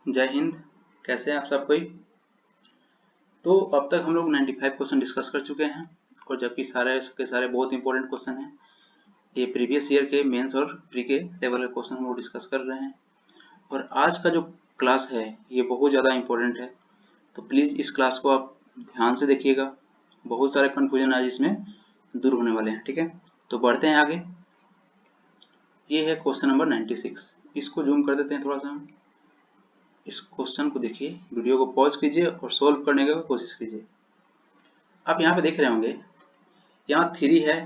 जय हिंद। कैसे हैं आप सब कोई? तो अब तक हम लोग 95 क्वेश्चन डिस्कस कर चुके हैं और जबकि सारे के सारे बहुत इंपॉर्टेंट क्वेश्चन हैं। ये प्रीवियस ईयर के मेंस और प्री के लेवल के क्वेश्चन हम लोग डिस्कस कर रहे हैं और आज का जो क्लास है ये बहुत ज़्यादा इंपॉर्टेंट है। तो प्लीज़ इस क्लास को आप ध्यान से देखिएगा, बहुत सारे कन्फ्यूजन आज इसमें दूर होने वाले हैं। ठीक है, तो बढ़ते हैं आगे। ये है क्वेश्चन नंबर 96। इसको जूम कर देते हैं थोड़ा सा। इस क्वेश्चन को देखिए, वीडियो को पॉज कीजिए और सोल्व करने की कोशिश कीजिए। आप यहाँ पे देख रहे होंगे, यहाँ 3 है,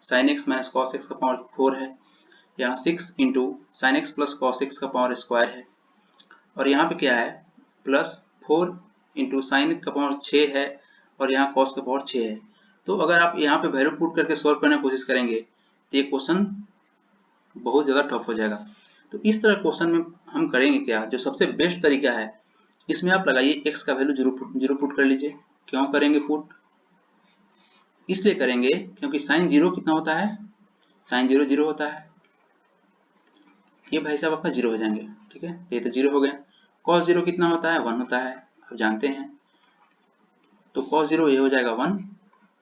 sin x minus cos x का पावर 4 है, यहाँ 6 into sine x plus cos x का पावर स्क्वायर है, और यहाँ पे क्या है प्लस 4 इंटू साइन का पावर 6 है, और यहाँ कॉस का पावर 6 है। तो अगर आप यहाँ पे वैल्यू पुट करके सोल्व करने की कोशिश करेंगे तो ये क्वेश्चन बहुत ज़्यादा टफ हो जाएगा। तो इस तरह क्वेश्चन में हम करेंगे क्या, जो सबसे बेस्ट तरीका है, इसमें आप लगाइए x का वैल्यू जीरो पुट कर लीजिए। क्यों करेंगे पुट? इसलिए करेंगे क्योंकि साइन जीरो कितना होता है, साइन जीरो जीरो होता है। ये भाई साहब आपका जीरो हो जाएंगे। ठीक है, ये तो जीरो हो गया। कॉस जीरो कितना होता है, 1 होता है, आप जानते हैं। तो कॉस जीरो ये हो जाएगा 1।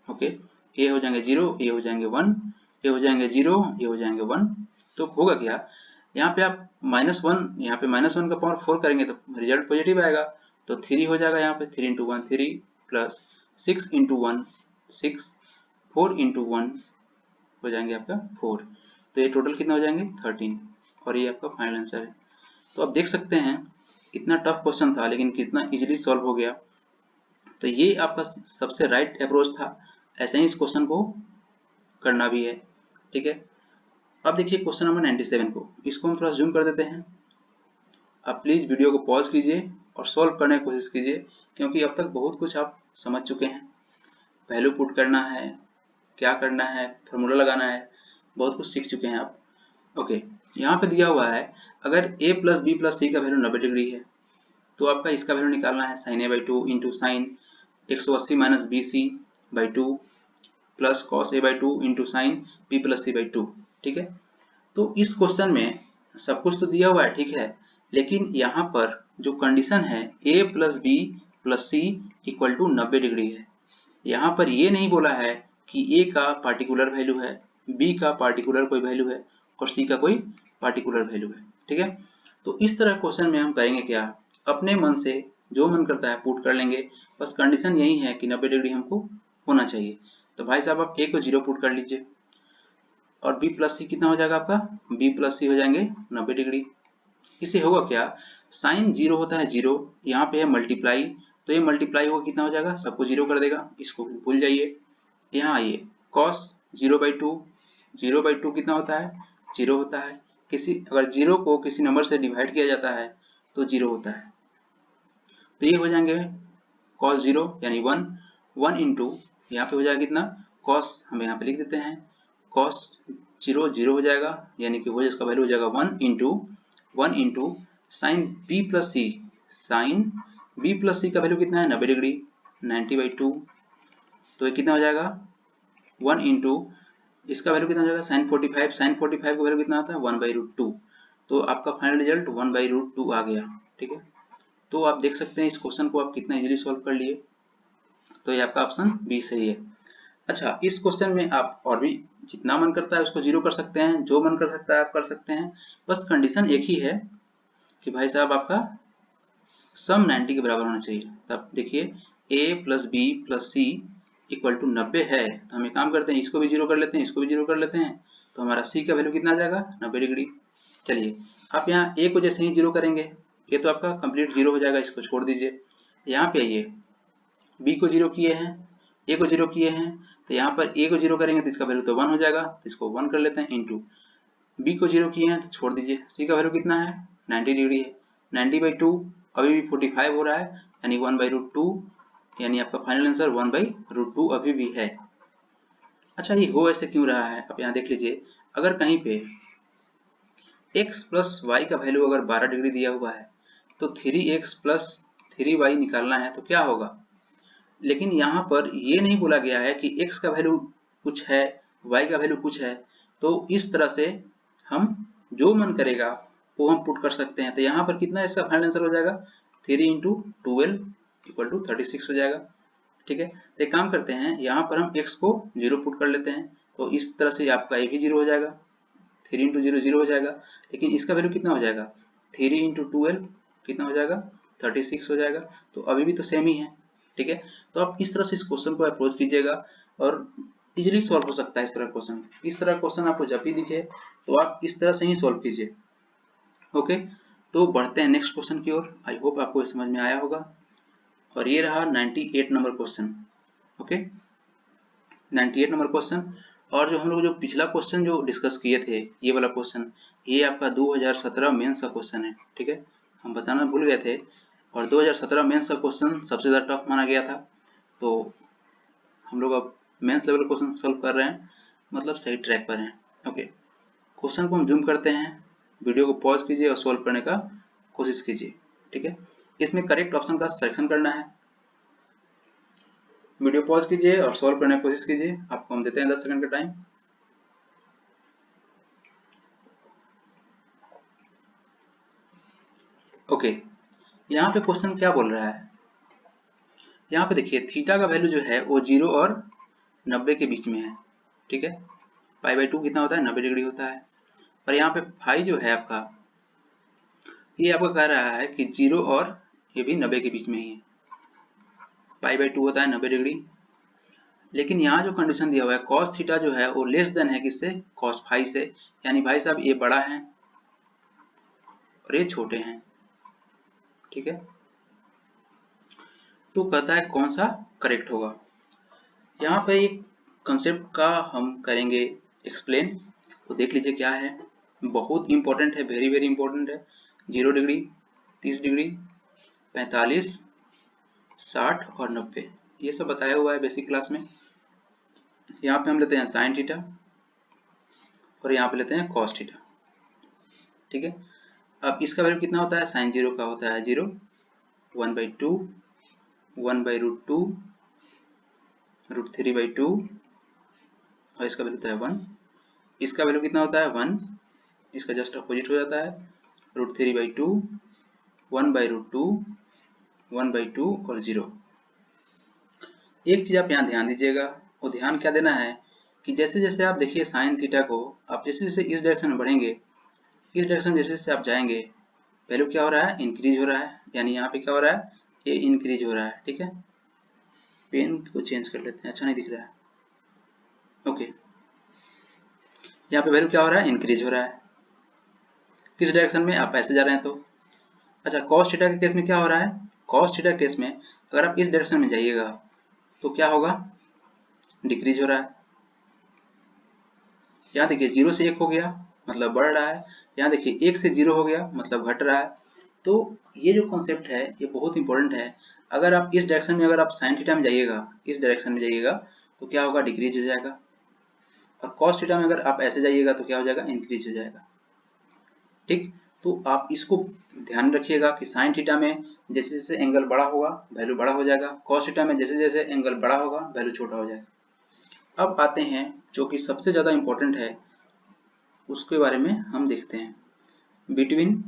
ओके, ये हो जाएंगे जीरो, ये हो जाएंगे 1, ये हो जाएंगे जीरो, ये हो जाएंगे 1। तो होगा क्या, यहाँ पे आप -1, यहाँ पे -1 का पावर 4 करेंगे तो रिजल्ट पॉजिटिव आएगा। तो 3 हो जाएगा, यहाँ पे 3 इंटू 1 3 प्लस 6 इंटू 1 6, 4 इंटू 1 हो जाएंगे आपका 4। तो ये टोटल कितना हो जाएंगे 13, और ये आपका फाइनल आंसर है। तो आप देख सकते हैं कितना टफ क्वेश्चन था लेकिन कितना इजीली सॉल्व हो गया। तो ये आपका सबसे राइट अप्रोच था, ऐसे ही इस क्वेश्चन को करना भी है। ठीक है, अब देखिए क्वेश्चन नंबर 97 को, इसको हम थोड़ा जूम कर देते हैं। आप प्लीज़ वीडियो को पॉज कीजिए और सॉल्व करने की कोशिश कीजिए, क्योंकि अब तक बहुत कुछ आप समझ चुके हैं। वैल्यू पुट करना है, क्या करना है, फार्मूला लगाना है, बहुत कुछ सीख चुके हैं आप। ओके, यहाँ पे दिया हुआ है अगर a प्लस बी प्लस सी का वैल्यू 90 डिग्री है तो आपका इसका वैल्यू निकालना है sine a by 2 into sine 180 minus B C by 2 plus cos a by 2 into sine b plus C by 2। ठीक है, तो इस क्वेश्चन में सब कुछ तो दिया हुआ है, ठीक है, लेकिन यहाँ पर जो कंडीशन है a plus B plus C equal to 90 degree है। यहाँ पर ये नहीं बोला है कि a का पार्टिकुलर वैल्यू है, b का पार्टिकुलर कोई वैल्यू है और c का कोई पार्टिकुलर वैल्यू है। ठीक है, तो इस तरह क्वेश्चन में हम करेंगे क्या, अपने मन से जो मन करता है पुट कर लेंगे। बस कंडीशन यही है कि 90 डिग्री हमको होना चाहिए। तो भाई साहब आप a को 0 पुट कर लीजिए और b प्लस सी कितना हो जाएगा आपका, b प्लस सी हो जाएंगे 90 डिग्री। इससे होगा क्या, साइन जीरो होता है जीरो, यहाँ पे है मल्टीप्लाई, तो ये मल्टीप्लाई होगा कितना हो जाएगा, सबको जीरो कर देगा, इसको भूल जाइए। यहाँ आइए, कॉस 0/2, 0/2 कितना होता है, जीरो होता है। अगर जीरो को किसी नंबर से डिवाइड किया जाता है तो जीरो होता है। तो ये हो जाएंगे कॉस जीरो यानी 1, 1 इंटू यहाँ पे हो जाएगा कितना, कॉस हम यहाँ पे लिख देते हैं, कॉस जीरो जीरो हो जाएगा, यानी कि वो इसका वैल्यू हो जाएगा 1 इंटू साइन बी प्लस सी, साइन बी प्लस सी का वैल्यू कितना है 90 डिग्री, 90/2। तो ये कितना हो जाएगा 1 इंटू इसका वैल्यू कितना हो जाएगा साइन 45, साइन 45 का वैल्यू कितना आता है 1/√2। तो आपका फाइनल रिजल्ट 1/√2 आ गया। ठीक है, तो आप देख सकते हैं इस क्वेश्चन को आप कितना इजीली सॉल्व कर लिए। तो ये आपका ऑप्शन बी सही है। अच्छा, इस क्वेश्चन में आप और भी जितना मन करता है उसको जीरो कर सकते हैं, जो मन कर सकता है आप कर सकते हैं। बस कंडीशन एक ही है कि भाई साहब आपका सम 90 के बराबर होना चाहिए। तब देखिए a plus B plus C equal to 90 है, तो हम एक काम करते हैं, इसको भी जीरो कर लेते हैं, इसको भी जीरो कर लेते हैं, तो हमारा c का वैल्यू कितना आ जाएगा 90 डिग्री। चलिए आप यहाँ a को जैसे ही जीरो करेंगे ये तो आपका कंप्लीट जीरो हो जाएगा, इसको छोड़ दीजिए। यहाँ पे आइए, b को जीरो किए हैं, a को जीरो किए हैं, तो यहाँ पर a को जीरो करेंगे तो इसका वैल्यू तो 1 हो जाएगा, तो इसको 1 कर लेते हैं, इंटू b को जीरो किए हैं तो छोड़ दीजिए, c का वैल्यू कितना है 90 डिग्री है, 90/2 अभी भी 45 हो रहा है, यानी 1/√2, यानी आपका फाइनल आंसर 1/√2 अभी भी है। अच्छा, ये हो ऐसे क्यों रहा है, आप यहाँ देख लीजिए, अगर कहीं पे x प्लस वाई का वैल्यू अगर 12 डिग्री दिया हुआ है तो 3x प्लस 3y निकालना है तो क्या होगा, लेकिन यहाँ पर ये नहीं बोला गया है कि x का वैल्यू कुछ है y का वैल्यू कुछ है। तो इस तरह से हम जो मन करेगा वो हम पुट कर सकते हैं। तो यहाँ पर कितना इसका फाइनल आंसर हो जाएगा, 3 इंटू 12 इक्वल टू 36 हो जाएगा। ठीक है, तो एक काम करते हैं, यहाँ पर हम x को 0 पुट कर लेते हैं, तो इस तरह से आपका ये भी 0 हो जाएगा, 3 इंटू 0 0 हो जाएगा। लेकिन इसका वैल्यू कितना हो जाएगा, 3 इंटू 12 कितना हो जाएगा, 36 हो जाएगा। तो अभी भी तो सेम ही है। ठीक है, तो आप इस तरह से इस क्वेश्चन को अप्रोच कीजिएगा और इजीली सॉल्व हो सकता है इस तरह क्वेश्चन। इस तरह क्वेश्चन आपको जब भी दिखे तो आप इस तरह से ही सॉल्व कीजिए। ओके, तो बढ़ते हैं नेक्स्ट क्वेश्चन की ओर। आई होप आपको समझ में आया होगा। और ये रहा 98 number question. Okay, 98 number question. और जो हम लोग जो पिछला क्वेश्चन जो डिस्कस किए थे, ये वाला क्वेश्चन, ये आपका 2017 मेंस का क्वेश्चन है। ठीक है, हम बताना भूल गए थे। और 2017 मेंस का क्वेश्चन सबसे ज़्यादा टफ माना गया था, तो हम लोग अब मेंस लेवल क्वेश्चन सॉल्व कर रहे हैं, मतलब सही ट्रैक पर हैं। ओके, क्वेश्चन को हम जूम करते हैं, वीडियो को पॉज कीजिए और सॉल्व करने का कोशिश कीजिए। ठीक है, इसमें करेक्ट ऑप्शन का सिलेक्शन करना है। वीडियो पॉज कीजिए और सॉल्व करने की कोशिश कीजिए। आपको हम देते हैं 10 सेकंड का टाइम। ओके, यहाँ पे क्वेश्चन क्या बोल रहा है, यहाँ पे देखिए थीटा का वैल्यू जो है वो 0 और 90 के बीच में है। ठीक है, π/2 कितना होता है, 90 डिग्री होता है। और यहाँ पे फाई जो है आपका, ये आपको कह रहा है कि 0 और ये भी 90 के बीच में ही है। π/2 होता है 90 डिग्री। लेकिन यहाँ जो कंडीशन दिया हुआ है cos थीटा जो है वो लेस देन है किससे, cos फाई से। यानी भाई साहब ये बड़ा है और ये छोटे हैं। ठीक है, तो कहता है कौन सा करेक्ट होगा। यहाँ पर एक कंसेप्ट का हम करेंगे एक्सप्लेन, तो देख लीजिए क्या है। बहुत इंपॉर्टेंट है, वेरी वेरी इंपॉर्टेंट है। 0 डिग्री, 30 डिग्री, 45, 60 और 90, ये सब बताया हुआ है बेसिक क्लास में। यहाँ पे हम लेते हैं साइन थीटा और यहाँ पे लेते हैं कॉस थीटा। ठीक है, अब इसका वैल्यू कितना होता है, साइन 0 का होता है 0, 1/2, 1/√2, √3/2 और इसका वैल्यू होता है 1। इसका वैल्यू कितना होता है 1, इसका जस्ट अपोजिट हो जाता है √3/2, 1/√2, 1/2 और 0। एक चीज आप यहाँ ध्यान दीजिएगा, वो ध्यान क्या देना है कि जैसे जैसे आप देखिए साइन थीटा को, आप जैसे जैसे इस डायरेक्शन में बढ़ेंगे, इस डायरेक्शन में जैसे जैसे आप जाएंगे, वैल्यू क्या हो रहा है, इंक्रीज हो रहा है। यानी यहाँ पे क्या हो रहा है, ये इंक्रीज हो रहा है। ठीक है, पेन को चेंज कर लेते हैं, अच्छा नहीं दिख रहा है। ओके, यहाँ पे वैल्यू क्या हो रहा है, इंक्रीज हो रहा है। किस डायरेक्शन में, आप ऐसे जा रहे हैं तो। अच्छा, कॉस थीटा के केस में क्या हो रहा है, कॉस थीटा केस में अगर आप इस डायरेक्शन में जाइएगा तो क्या होगा, डिक्रीज हो रहा है। यहाँ देखिए 0 से 1 हो गया मतलब बढ़ रहा है, यहाँ देखिए 1 से 0 हो गया मतलब घट रहा है। तो ये जो कॉन्सेप्ट है ये बहुत इंपॉर्टेंट है। अगर आप इस डायरेक्शन में, अगर आप साइन थीटा में जाइएगा, इस डायरेक्शन में जाइएगा तो क्या होगा, डिक्रीज हो जाएगा। और कॉस थीटा में अगर आप ऐसे जाइएगा तो क्या हो जाएगा, इंक्रीज हो जाएगा। ठीक, तो आप इसको ध्यान रखिएगा कि साइन थीटा में जैसे जैसे एंगल बड़ा होगा वैल्यू बड़ा हो जाएगा, कॉस थीटा में जैसे जैसे एंगल बड़ा होगा वैल्यू छोटा हो जाएगा। अब आते हैं जो कि सबसे ज़्यादा इंपॉर्टेंट है, उसके बारे में हम देखते हैं। बिटवीन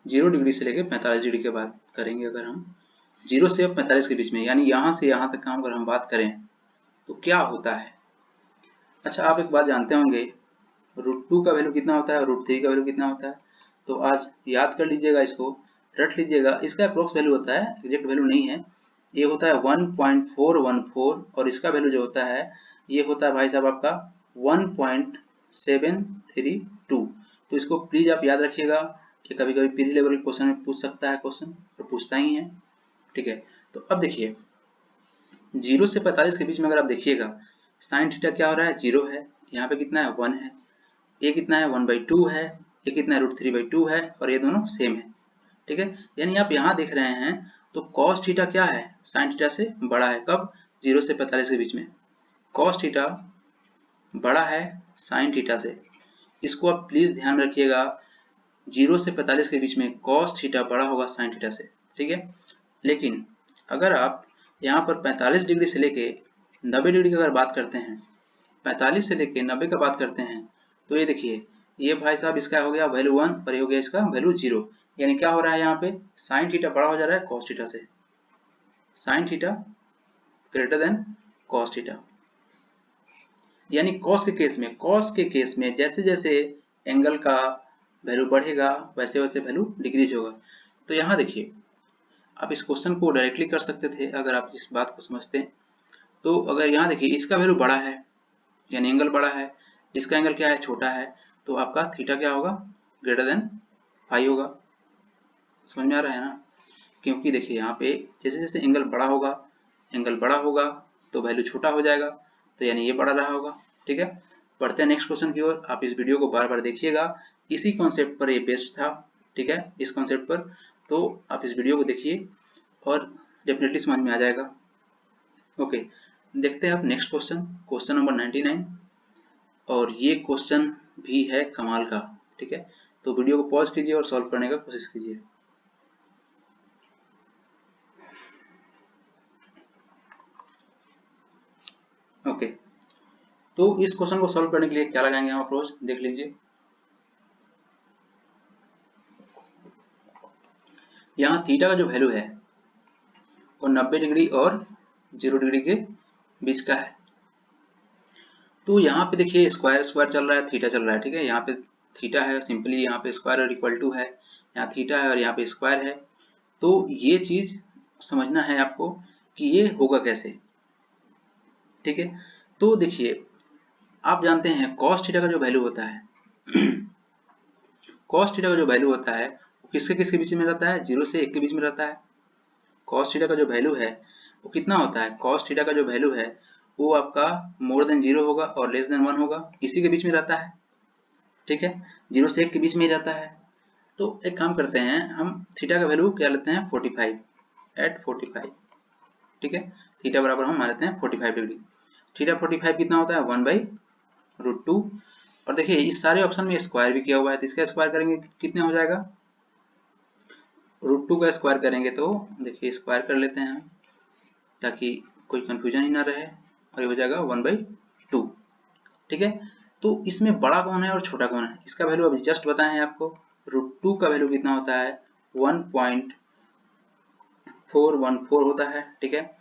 0 डिग्री से लेकर 45 डिग्री के बात करेंगे। अगर हम 0 से 45 के बीच में, यानी यहाँ से यहाँ तक अगर हम बात करें तो क्या होता है। अच्छा, आप एक बात जानते होंगे, √2 का वैल्यू कितना होता है, √3 का वैल्यू कितना होता है। तो आज याद कर लीजिएगा, इसको रट लीजिएगा। इसका अप्रोक्स वैल्यू होता है, एग्जैक्ट वैल्यू नहीं है, ये होता है 1.414 और इसका वैल्यू जो होता है ये होता है भाई साहब आपका 1.732। तो इसको प्लीज आप याद रखिएगा, ये कभी कभी प्री लेवल क्वेश्चन में पूछ सकता है, क्वेश्चन तो पूछता ही है। ठीक है, तो अब देखिए 0 से 45 के बीच में अगर आप देखिएगा, साइन थीटा क्या हो रहा है, 0 है, यहाँ पे कितना है 1 है, ये कितना है 1/2 है, ये कितना है √3/2 है और ये दोनों सेम है। ठीक है, यानी आप यहाँ देख रहे हैं तो cos थीटा क्या है, साइन थीटा से बड़ा है। कब, 0 से 45 के बीच में cos थीटा बड़ा है साइन थीटा से। इसको आप प्लीज ध्यान रखिएगा, 0 से 45 के बीच में cos थीटा बड़ा होगा साइन थीटा से। ठीक है, लेकिन अगर आप यहाँ पर 45 डिग्री से लेके 90 डिग्री की अगर बात करते हैं, 45 से लेके 90 का बात करते हैं, तो ये देखिए, ये भाई साहब इसका हो गया वैल्यू 1 और ये हो गया इसका वैल्यू 0। यानी क्या हो रहा है यहाँ पे, साइन थीटा बड़ा हो जा रहा है कॉस थीटा से, sine theta greater than cos theta. यानी कॉस के केस में जैसे जैसे एंगल का वैल्यू बढ़ेगा वैसे वैसे वैल्यू डिक्रीज होगा। तो यहाँ देखिए, आप इस क्वेश्चन को डायरेक्टली कर सकते थे अगर आप इस बात को समझते हैं। तो अगर यहाँ देखिए इसका वैल्यू बड़ा है यानी एंगल बड़ा है, इसका एंगल क्या है, छोटा है, तो आपका थीटा क्या होगा, ग्रेटर देन फाई होगा। समझ में आ रहा है ना, क्योंकि देखिए यहाँ पे जैसे जैसे एंगल बड़ा होगा तो वैल्यू छोटा हो जाएगा, तो यानी ये बड़ा रहा होगा। ठीक है, बढ़ते हैं नेक्स्ट क्वेश्चन की ओर। आप इस वीडियो को बार बार देखिएगा, इसी कॉन्सेप्ट पर ये बेस्ड था। ठीक है, इस कॉन्सेप्ट पर तो आप इस वीडियो को देखिए और डेफिनेटली समझ में आ जाएगा। ओके, देखते हैं आप नेक्स्ट क्वेश्चन, क्वेश्चन नंबर 99। और ये क्वेश्चन भी है कमाल का। ठीक है, तो वीडियो को पॉज कीजिए और सॉल्व करने का कोशिश कीजिए। ओके, तो इस क्वेश्चन को सॉल्व करने के लिए क्या लगाएंगे हम अप्रोच, देख लीजिए। यहाँ थीटा का जो वैल्यू है वो 90 डिग्री और 0 डिग्री के बीच का है। तो यहाँ पे देखिए स्क्वायर स्क्वायर चल रहा है, थीटा चल रहा है। ठीक है, यहाँ पे थीटा है, सिंपली यहाँ पे स्क्वायर और इक्वल टू है, यहाँ थीटा है और यहाँ पे स्क्वायर है। तो ये चीज समझना है आपको कि ये होगा कैसे। ठीक है, तो देखिए आप जानते हैं कॉस थीटा का जो वैल्यू होता है कॉस थीटा का जो वैल्यू होता है वो किसके बीच में रहता है, 0 से 1 के बीच में रहता है। कॉस थीटा का जो वैल्यू है वो कितना होता है, कॉस थीटा का जो वैल्यू है वो आपका मोर देन 0 होगा और लेस देन 1 होगा, इसी के बीच में रहता है। ठीक है, 0 से 1 के बीच में ही रहता है। तो एक काम करते हैं, हम थीटा का वैल्यू क्या लेते हैं, 45 एट 45। ठीक है, थीटा बराबर हम मान लेते हैं 45 डिग्री। थीटा 45 कितना होता है, 1/√2। और देखिए इस सारे ऑप्शन में स्क्वायर भी किया हुआ है, तो इसका स्क्वायर करेंगे कितने हो जाएगा, √2 का स्क्वायर करेंगे तो देखिए स्क्वायर कर लेते हैं ताकि कोई कंफ्यूजन ही ना रहे, और ये हो जाएगा 1/2। ठीक है, तो इसमें बड़ा कौन है और छोटा कौन है, इसका वैल्यू अभी जस्ट बताए हैं आपको। √2 का वैल्यू कितना होता है, 1.414 होता है। ठीक है,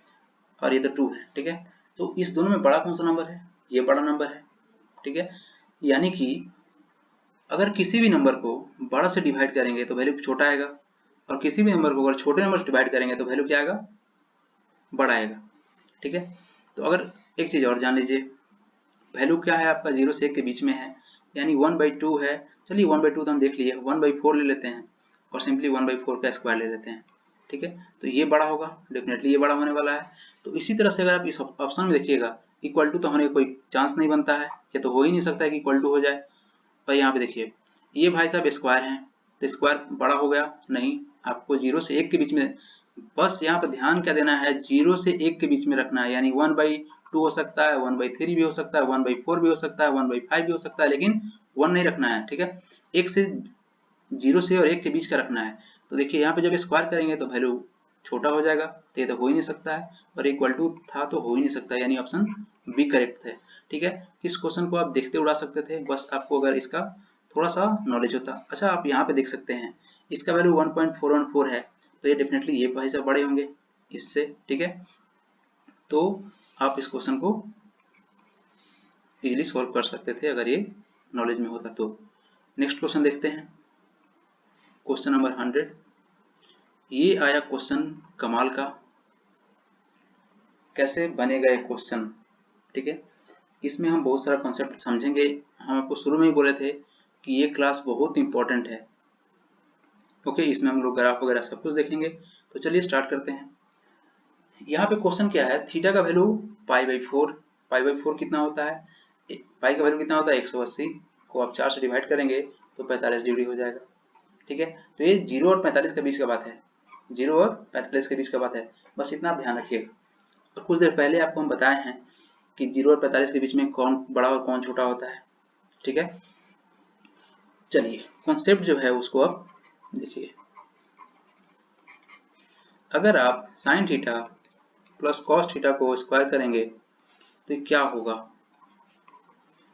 और ये तो 2 है। ठीक है, तो इस दोनों में बड़ा कौन सा नंबर है, ये बड़ा नंबर है। ठीक है, यानी कि अगर किसी भी नंबर को बड़ा से डिवाइड करेंगे तो वैल्यू छोटा आएगा, और किसी भी नंबर को अगर छोटे नंबर से डिवाइड करेंगे तो वैल्यू क्या आएगा, बड़ा आएगा। ठीक है, तो अगर एक चीज और जान लीजिए, वैल्यू क्या है आपका, 0 से 1 के बीच में है, यानी 1/2 है। चलिए 1/2 तो हम देख लिए, 1/4 ले लेते हैं और सिंपली 1/4 का स्क्वायर ले लेते हैं। ठीक है, तो ये बड़ा होगा, डेफिनेटली ये बड़ा होने वाला है। तो इसी तरह से अगर आप इस ऑप्शन में देखिएगा, इक्वल टू तो होने का कोई चांस नहीं बनता है, ये तो हो ही नहीं सकता है कि इक्वल टू हो जाए। और यहाँ पे देखिए ये भाई साहब स्क्वायर हैं, तो स्क्वायर बड़ा हो गया नहीं, आपको 0 से 1 के बीच में, बस यहाँ पे ध्यान क्या देना है, 0 से 1 के बीच में रखना है। यानी 1/2 हो सकता है, 1/3 भी हो सकता है, 1/4 भी हो सकता है, 1/5 भी हो सकता है, लेकिन 1 नहीं रखना है। ठीक है, 1 से 0 से और 1 के बीच का रखना है। तो देखिए यहाँ पे जब स्क्वायर करेंगे तो वैल्यू छोटा हो जाएगा, तो ये तो हो ही नहीं सकता है, और इक्वल टू था तो हो ही नहीं सकता, यानी ऑप्शन बी करेक्ट है। ठीक है, इस क्वेश्चन को आप देखते उड़ा सकते थे, बस आपको अगर इसका थोड़ा सा नॉलेज होता। अच्छा, आप यहाँ पे देख सकते हैं इसका वैल्यू 1.414 है, तो ये डेफिनेटली ये भाई साहब बड़े होंगे इससे। ठीक है, तो आप इस क्वेश्चन को इजीली सॉल्व कर सकते थे अगर ये नॉलेज में होता तो। नेक्स्ट क्वेश्चन देखते हैं, क्वेश्चन नंबर 100। ये आया क्वेश्चन कमाल का, कैसे बनेगा ये क्वेश्चन। ठीक है, इसमें हम बहुत सारा कॉन्सेप्ट समझेंगे। हम आपको शुरू में ही बोले थे कि ये क्लास बहुत इंपॉर्टेंट है। ओके, इसमें हम लोग ग्राफ वगैरह सब कुछ देखेंगे। तो चलिए स्टार्ट करते हैं। यहाँ पे क्वेश्चन क्या है, थीटा का वैल्यू π/4, π/4 कितना होता है, पाई का वैल्यू कितना होता है, 180 को आप 4 से डिवाइड करेंगे तो 45 डिग्री हो जाएगा। ठीक है, तो ये 0 और 45 के बीच का बात है, 0 और 45 के बीच का बात है, बस इतना आप ध्यान रखिएगा। और कुछ देर पहले आपको हम बताए हैं कि 0 और 45 के बीच में कौन बड़ा और कौन छोटा होता है। ठीक है, चलिए कॉन्सेप्ट जो है उसको आप देखिए। अगर आप sine theta plus cos theta को स्क्वायर करेंगे तो क्या होगा,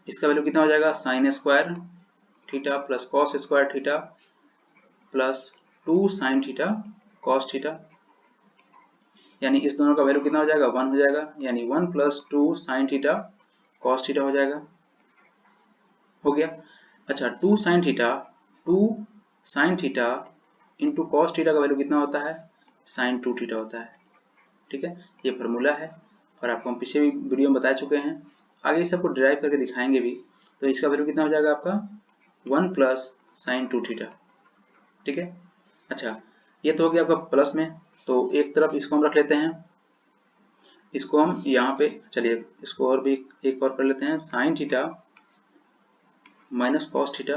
इसका वैल्यू कितना हो जाएगा, sine square theta plus cos square theta plus 2 sine theta cos theta, यानी इस दोनों का वैल्यू कितना हो जाएगा, 1 हो जाएगा, यानी 1 plus 2 sine theta cos theta हो जाएगा, हो गया। अच्छा 2 sine theta into cos theta का वैल्यू कितना होता है, साइन 2 थीटा होता है, ठीक है। ये फार्मूला है और आपको हम पीछे भी वीडियो में बता चुके हैं, आगे इस सबको डिराइव करके दिखाएंगे भी। तो इसका वैल्यू कितना हो जाएगा आपका 1 प्लस साइन 2 थीटा, ठीक है। अच्छा ये तो हो गया आपका प्लस में, तो एक तरफ इसको हम रख लेते हैं, इसको हम यहाँ पे, चलिए इसको और भी एक और कर लेते हैं, sine theta minus cos theta,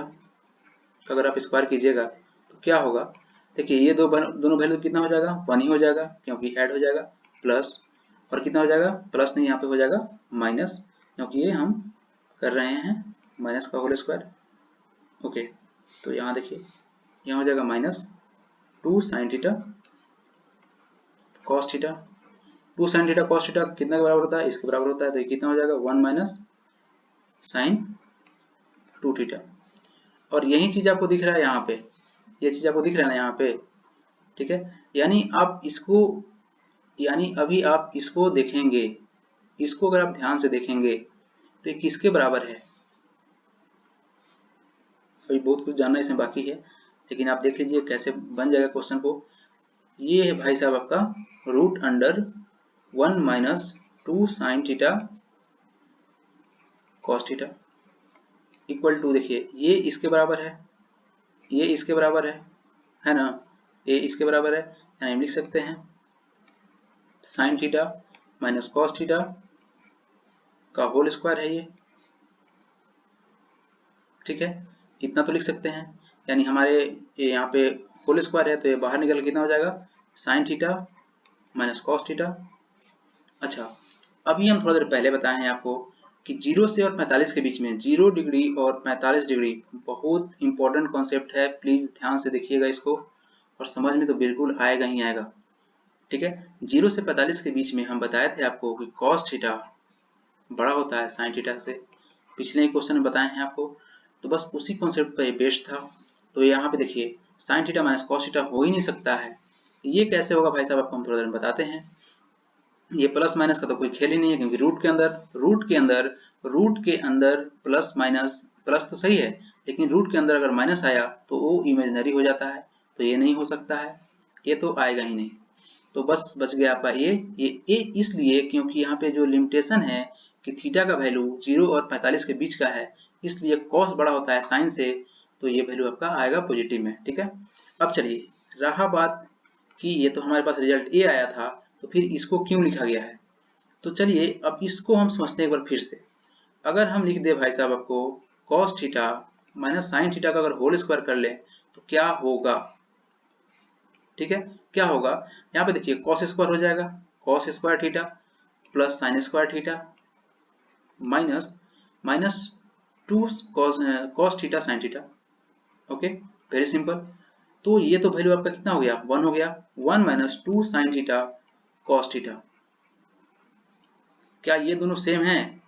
अगर आप स्क्वायर कीजिएगा तो क्या होगा, देखिए ये दोनों वैल्यू कितना हो जाएगा, 1 ही हो जाएगा क्योंकि ऐड हो जाएगा, प्लस और कितना हो जाएगा, प्लस नहीं यहाँ पे हो जाएगा माइनस, क्योंकि ये हम कर रहे हैं माइनस का होल स्क्वायर, ओके। तो यहाँ देखिए यहाँ हो जाएगा minus 2 sine theta cos theta, 2 sine theta cos theta कितना के बराबर होता है, इसके बराबर होता है, तो ये कितना हो जाएगा 1 माइनस साइन 2 थीटा। और यही चीज आपको दिख रहा है यहाँ पे, ये चीज आपको दिख रहा है ना यहाँ पे, ठीक है। यानी आप इसको, यानी अभी आप इसको देखेंगे, इसको अगर आप ध्यान से देखेंगे तो ये किसके बराबर है, अभी बहुत कुछ जानना इसमें बाकी है, लेकिन आप देख लीजिए कैसे बन जाएगा क्वेश्चन को। ये है भाई साहब आपका root under 1 minus 2 sine theta cos theta equal to, देखिए ये इसके बराबर है, ये इसके बराबर है ना, ये इसके बराबर है, यानी हम लिख सकते हैं sine theta minus cos theta का होल स्क्वायर है ये, ठीक है। इतना तो लिख सकते हैं, यानी हमारे ये यहाँ पे होल स्क्वायर है तो ये बाहर निकल कितना हो जाएगा, sine theta minus cos theta. अच्छा अभी हम थोड़ा देर पहले बताए हैं आपको कि 0 से और 45 के बीच में 0 डिग्री और 45 डिग्री बहुत इंपॉर्टेंट कॉन्सेप्ट है, प्लीज ध्यान से देखिएगा इसको, और समझ में तो बिल्कुल आएगा ही आएगा, ठीक है। 0 से 45 के बीच में हम बताए थे आपको कि कॉस थीटा बड़ा होता है साइन थीटा से, पिछले ही क्वेश्चन में बताए हैं आपको, तो बस उसी कॉन्सेप्ट पर बेस्ड था। तो यहाँ पे देखिए sine theta minus cos theta हो ही नहीं सकता है, ये कैसे होगा भाई साहब, आपको हम थोड़ा देर में बताते हैं। ये प्लस माइनस का तो कोई खेल ही नहीं है, क्योंकि रूट के अंदर प्लस माइनस, प्लस तो सही है लेकिन रूट के अंदर अगर माइनस आया तो वो इमेजिनरी हो जाता है, तो ये नहीं हो सकता है, ये तो आएगा ही नहीं। तो बस बच गया आपका ये इसलिए क्योंकि यहाँ पे जो लिमिटेशन है कि थीटा का वैल्यू 0 और 45 के बीच का है, इसलिए कॉस बड़ा होता है साइन से, तो ये वैल्यू आपका आएगा पॉजिटिव में, ठीक है। अब चलिए रहा बात कि ये तो हमारे पास रिजल्ट ए आया था, तो फिर इसको क्यों लिखा गया है, तो चलिए अब इसको हम समझते हैं एक बार फिर से। अगर हम लिख दे भाई साहब आपको cos theta minus sine theta का अगर होल स्क्वायर कर ले तो क्या होगा, ठीक है। क्या होगा, यहाँ पे देखिए cos स्क्वायर हो जाएगा, cos square theta plus sine square theta minus minus 2 cos theta sine theta, okay very simple. तो ये तो वैल्यू आपका कितना हो गया, 1 हो गया, 1 minus 2 sine theta cos theta. क्या ये दोनों सेम है,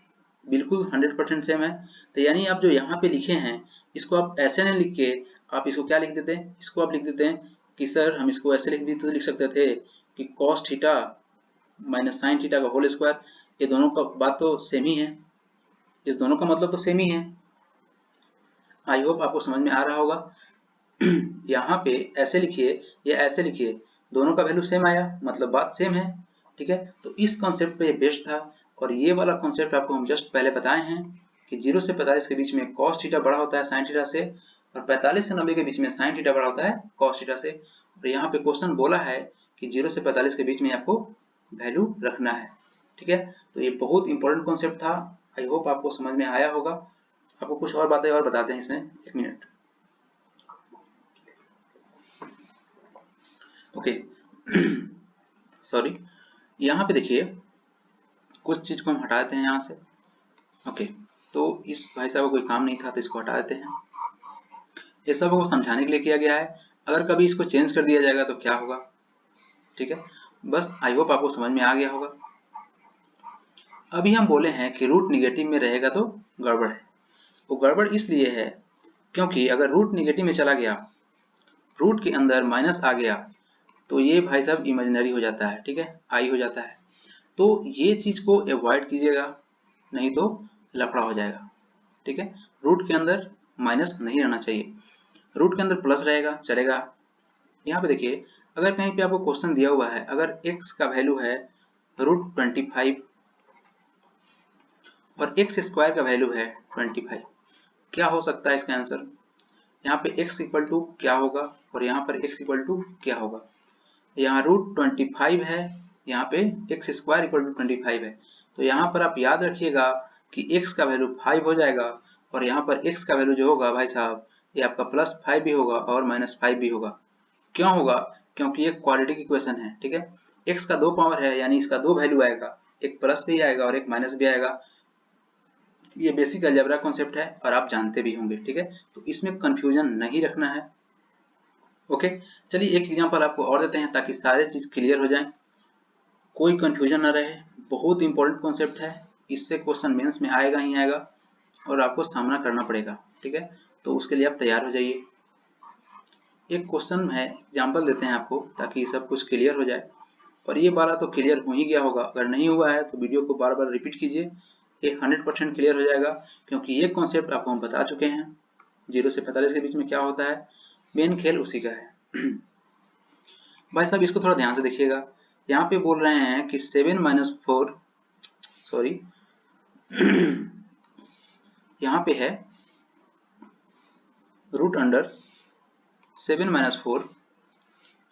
बिल्कुल 100% सेम है। तो यानी आप जो यहाँ पे लिखे हैं इसको आप ऐसे नहीं लिख के आप इसको क्या लिख देते हैं, इसको आप लिख देते हैं कि सर हम इसको ऐसे लिख सकते थे कि cos theta minus sine theta का होल स्क्वायर, ये दोनों का बात तो सेम ही है, इस दोनों का मतलब तो सेम ही है। आई होप आपको समझ में आ रहा होगा। यहाँ पे ऐसे लिखिए या ऐसे लिखिए, दोनों का वैल्यू सेम आया मतलब बात सेम है, ठीक है। तो इस कॉन्सेप्ट पे ये बेस्ट था, और ये वाला कॉन्सेप्ट आपको हम जस्ट पहले बताए हैं कि 0 से 45 के बीच में cos थीटा बड़ा होता है sin थीटा से, और 45 से 90 के बीच में sin थीटा बड़ा होता है cos थीटा से। और यहाँ पे क्वेश्चन बोला है कि 0 से 45 के बीच में आपको वैल्यू रखना है, ठीक है। तो ये बहुत इंपॉर्टेंट कॉन्सेप्ट था, आई होप आपको समझ में आया होगा। आपको कुछ और बातें और बताते हैं इसमें, एक मिनट, ओके सॉरी। यहाँ पे देखिए कुछ चीज को हम हटा देते हैं यहाँ से, ओके। तो इस भाई साहब को कोई काम नहीं था तो इसको हटा देते हैं, ये सब को समझाने के लिए किया गया है, अगर कभी इसको चेंज कर दिया जाएगा तो क्या होगा, ठीक है। बस आई होप आपको समझ में आ गया होगा। अभी हम बोले हैं कि रूट निगेटिव में रहेगा तो गड़बड़ है, वो गड़बड़ इसलिए है क्योंकि अगर रूट निगेटिव में चला गया, रूट के अंदर माइनस आ गया, तो ये भाई साहब इमेजिनरी हो जाता है, ठीक है, आई हो जाता है। तो ये चीज को अवॉइड कीजिएगा, नहीं तो लफड़ा हो जाएगा, ठीक है। रूट के अंदर माइनस नहीं रहना चाहिए, रूट के अंदर प्लस रहेगा चलेगा। यहाँ पे देखिए, अगर कहीं पे आपको क्वेश्चन दिया हुआ है, अगर x का वैल्यू है √25 और x स्क्वायर का वैल्यू है 25, क्या हो सकता है इसका आंसर? यहाँ पे x इक्वल टू क्या होगा और यहाँ पर x इक्वल टू क्या होगा? यहाँ √25 है, यहाँ पे x स्क्वायर इक्वल टू 25 है। तो यहाँ पर आप याद रखिएगा कि x का वैल्यू 5 हो जाएगा और यहाँ पर x का वैल्यू जो होगा भाई साहब, ये आपका +5 भी होगा और -5 भी होगा। क्यों होगा? क्योंकि ये क्वाड्रेटिक इक्वेशन है, ठीक है। x का 2 पावर है, यानी इसका 2 वैल्यू आएगा, एक प्लस भी आएगा और एक माइनस भी आएगा। ये बेसिक अलजेब्रा कॉन्सेप्ट है और आप जानते भी होंगे, ठीक है। तो इसमें कंफ्यूजन नहीं रखना है, ओके। चलिए एक एग्जांपल आपको और देते हैं ताकि सारे चीज क्लियर हो जाए, कोई कंफ्यूजन ना रहे। बहुत इंपॉर्टेंट कॉन्सेप्ट है, इससे क्वेश्चन मेंस में आएगा ही आएगा और आपको सामना करना पड़ेगा, ठीक है। तो उसके लिए आप तैयार हो जाइए। एक क्वेश्चन है, एग्जाम्पल देते हैं आपको ताकि सब कुछ क्लियर हो जाए। और ये वाला तो क्लियर हो ही गया होगा, अगर नहीं हुआ है तो वीडियो को बार बार रिपीट कीजिए, ये 100% क्लियर हो जाएगा। क्योंकि ये कॉन्सेप्ट आपको हम बता चुके हैं, 0 से 45 के बीच में क्या होता है, मेन खेल उसी का है। भाई साहब इसको थोड़ा ध्यान से देखिएगा, यहाँ पे बोल रहे हैं कि 7 - 4 सॉरी यहाँ पे है √7 - 4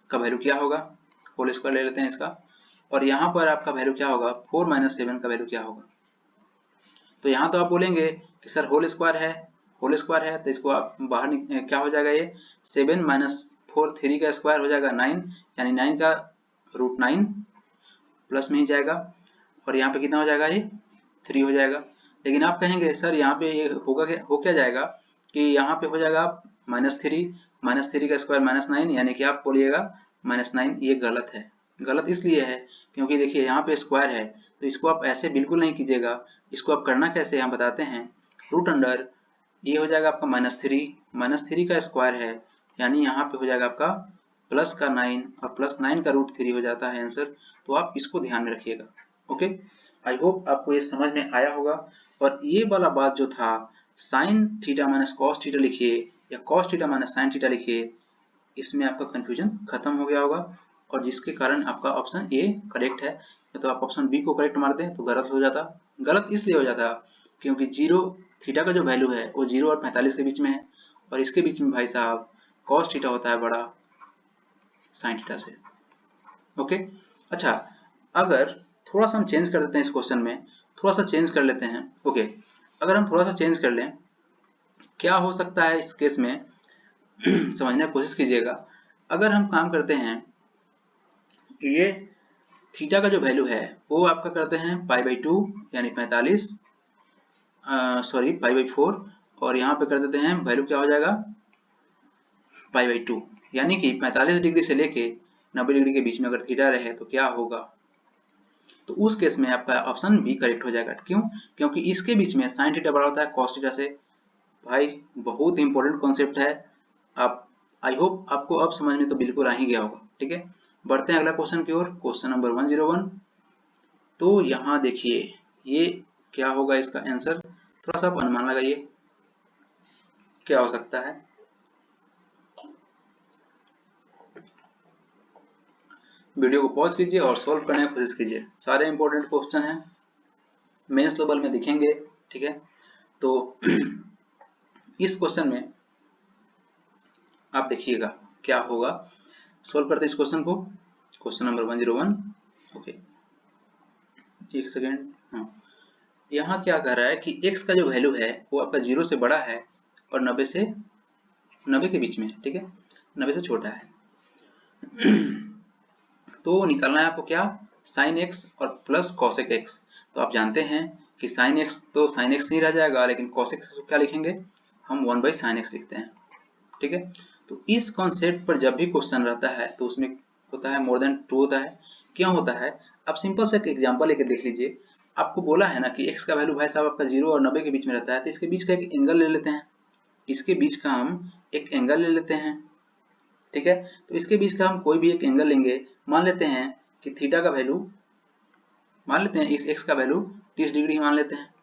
का वैल्यू क्या होगा, होल स्क्वायर ले लेते हैं इसका, और यहाँ पर आपका वैल्यू क्या होगा, 4 - 7 का वैल्यू क्या होगा। तो यहाँ तो आप बोलेंगे कि सर होल स्क्वायर है, होल स्क्वायर है तो इसको आप बाहर क्या हो जाएगा, ये 7 - 4 3 का स्क्वायर हो जाएगा 9, यानी 9 का √9 प्लस में ही जाएगा और यहाँ पे कितना हो जाएगा, ये 3 हो जाएगा। लेकिन आप कहेंगे सर यहाँ पे ये होगा क्या, हो क्या जाएगा कि यहाँ पे हो जाएगा -3 का स्क्वायर -9, यानी कि आप बोलिएगा -9। ये गलत है, गलत इसलिए है क्योंकि देखिए यहाँ पे स्क्वायर है, तो इसको आप ऐसे बिल्कुल नहीं कीजिएगा। इसको आप करना कैसे हम बताते हैं, रूट अंडर ये हो जाएगा आपका -3 का स्क्वायर है, यानी यहाँ पे हो जाएगा आपका प्लस का 9 और +9 का √3 हो जाता है आंसर। तो आप इसको ध्यान में रखिएगा, ओके। आई होप आपको ये समझ में आया होगा। और ये वाला बात जो था sin theta minus cos theta लिखिए या cos theta minus sine theta लिखिए, इसमें आपका कंफ्यूजन खत्म हो गया होगा और जिसके कारण आपका ऑप्शन ए करेक्ट है। तो आप ऑप्शन बी को करेक्ट मारते हैं तो गलत हो जाता। गलत इसलिए हो जाता क्योंकि 0 थीटा का जो वैल्यू है वो 0 और 45 के बीच में है और इसके बीच में भाई साहब कॉस थीटा होता है बड़ा साइन थीटा से, ओके। अच्छा, अगर थोड़ा सा हम चेंज कर देते हैं इस क्वेश्चन में, थोड़ा सा चेंज कर लेते हैं, ओके। अगर हम थोड़ा सा चेंज कर लें, क्या हो सकता है इस केस में समझने की कोशिश कीजिएगा। अगर हम काम करते हैं, ये थीटा का जो वैल्यू है वो आपका करते हैं π/2 यानी 45, सॉरी π/4, और यहाँ पे कर देते हैं वैल्यू क्या हो जाएगा π/2, यानी कि 45 डिग्री से लेके 90 डिग्री के बीच में अगर थीटा रहे तो क्या होगा। तो उस केस में आपका ऑप्शन बी करेक्ट हो जाएगा। क्यों? क्योंकि इसके बीच में साइन थीटा बड़ा होता है कॉस थीटा से। भाई बहुत इंपॉर्टेंट कॉन्सेप्ट है, आप आई होप आपको अब समझ में तो बिल्कुल आ ही गया होगा, ठीक है। बढ़ते हैं अगला क्वेश्चन की ओर, क्वेश्चन नंबर 101। तो यहाँ देखिए ये क्या होगा इसका आंसर, थोड़ा सा आप अनुमान लगाइए क्या हो सकता है। वीडियो को पॉज कीजिए और सॉल्व करने की कोशिश कीजिए, सारे इंपॉर्टेंट क्वेश्चन हैं, मेंस लेवल में दिखेंगे, ठीक है। तो इस क्वेश्चन में आप देखिएगा क्या होगा। सॉल्व करते हैं इस क्वेश्चन को, क्वेश्चन नंबर 101, ओके। एक सेकेंड, हाँ, यहाँ क्या कह रहा है कि x का जो वैल्यू है वो आपका 0 से बड़ा है और 90 के बीच में है, ठीक है, 90 से छोटा है। तो निकालना है आपको क्या, sin x और प्लस cosec x। तो आप जानते हैं कि sin x तो sin x नहीं रह जाएगा, लेकिन cosec x को क्या लिखेंगे हम, 1/sin x लिखते हैं, ठीक है। तो इस कॉन्सेप्ट पर जब भी क्वेश्चन रहता है तो उसमें होता है मोर देन 2 होता है। क्यों होता है, आप सिंपल से एक एग्जांपल लेके देख लीजिए। आपको बोला है ना कि x का वैल्यू भाई साहब आपका 0 और 90 के बीच में रहता है, तो इसके बीच का एक एंगल ले लेते हैं, इसके बीच का हम एक एंगल ले लेते हैं, ठीक है। तो इसके बीच का हम कोई भी एक एंगल लेंगे, मान लेते हैं कि थीटा का वैल्यू, मान लेते हैं इस x का वैल्यू 30 डिग्री मान लेते हैं,